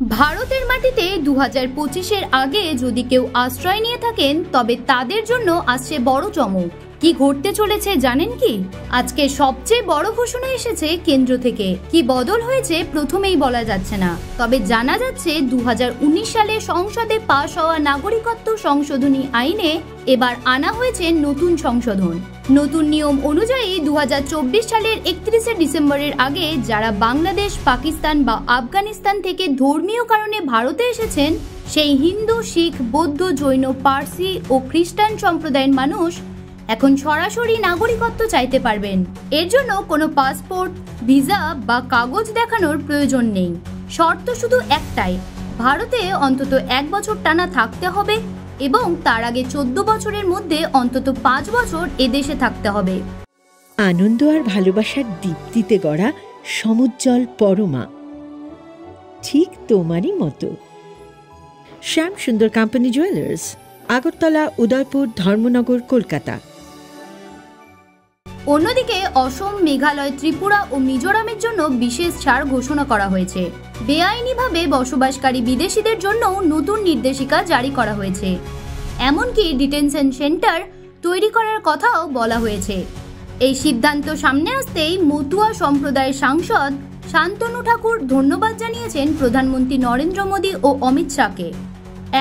ভারতের মাটিতে 2025-এর আগে যদি কেউ আশ্রয় নিয়ে থাকেন তবে তাদের জন্য আসছে বড় চমক। কি ঘটতে চলেছে জানেন কি? আজকে সবচেয়ে বড় ঘোষণা এসেছে কেন্দ্র থেকে। কি বদল হয়েছে প্রথমেই বলা যাচ্ছে না, তবে জানা যাচ্ছে 2019 সালে সংসদে পাশ হওয়া নাগরিকত্ব সংশোধনী আইনে এবার আনা হয়েছে নতুন সংশোধন। নতুন নিয়ম অনুযায়ী 2024 সালের 31শে ডিসেম্বরের আগে যারা বাংলাদেশ, পাকিস্তান বা আফগানিস্তান থেকে ধর্মীয় কারণে ভারতে এসেছেন, সেই হিন্দু, শিখ, বৌদ্ধ, জৈন, পার্সি ও খ্রিস্টান সম্প্রদায়ের মানুষ এখন সরাসরি নাগরিকত্ব চাইতে পারবেন। এর জন্য কোনো পাসপোর্ট, ভিসা বা কাগজ দেখানোর প্রয়োজন নেই। শর্ত শুধু একটাই, ভারতে অন্তত 1 বছর টানা থাকতে হবে এবং তার আগে 14 বছরের মধ্যে অন্তত 5 বছর এদেশে থাকতে হবে। আনন্দ আর ভালোবাসার দীপ্তিতে গড়া সমুজ্জ্বল পরমা, ঠিক তোমারই মতো। শ্যাম সুন্দর কোম্পানি জুয়েলার্স, আগরতলা, উদয়পুর, ধর্মনগর, কলকাতা। অন্যদিকে অসম, মেঘালয়, ত্রিপুরা ও মিজোরামের জন্য বিশেষ ছাড় ঘোষণা করা হয়েছে। বেআইনিভাবে বসবাসকারী বিদেশিদের জন্যও নতুন নির্দেশিকা জারি করা হয়েছে। এমনকি ডিটেনশন সেন্টার তৈরি করার কথাও বলা হয়েছে। এই সিদ্ধান্ত সামনে আসতেই মতুয়া সম্প্রদায়ের সাংসদ শান্তনু ঠাকুর ধন্যবাদ জানিয়েছেন প্রধানমন্ত্রী নরেন্দ্র মোদী ও অমিত শাহকে।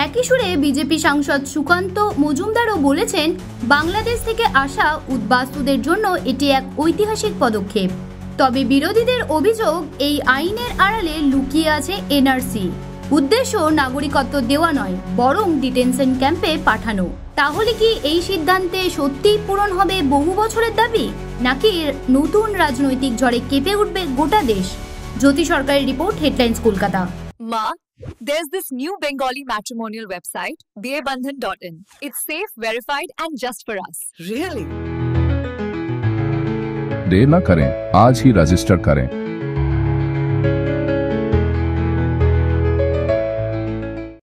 একই সুরে বিজেপি সাংসদ সুকান্ত মজুমদারও বলেছেন, বাংলাদেশ থেকে আসা উদ্বাস্তুদের জন্য এটি এক ঐতিহাসিক পদক্ষেপ। তবে বিরোধীদের অভিযোগ, এই আইনের আড়ালে লুকিয়ে আছে এনআরসি। উদ্দেশ্য নাগরিকত্ব দেওয়া নয়, বরং ডিটেনশন ক্যাম্পে পাঠানো। তাহলে কি এই সিদ্ধান্তে সত্যিই পূরণ হবে বহু বছরের দাবি, নাকি নতুন রাজনৈতিক ঝড়ে কেঁপে উঠবে গোটা দেশ? জ্যোতি সরকারের report, headlines, Kolkata. Ma, there's this new Bengali matrimonial website, dearbandhan.in. It's safe, verified and just for us. Really? देर न करें, आज ही रजिस्टर करें।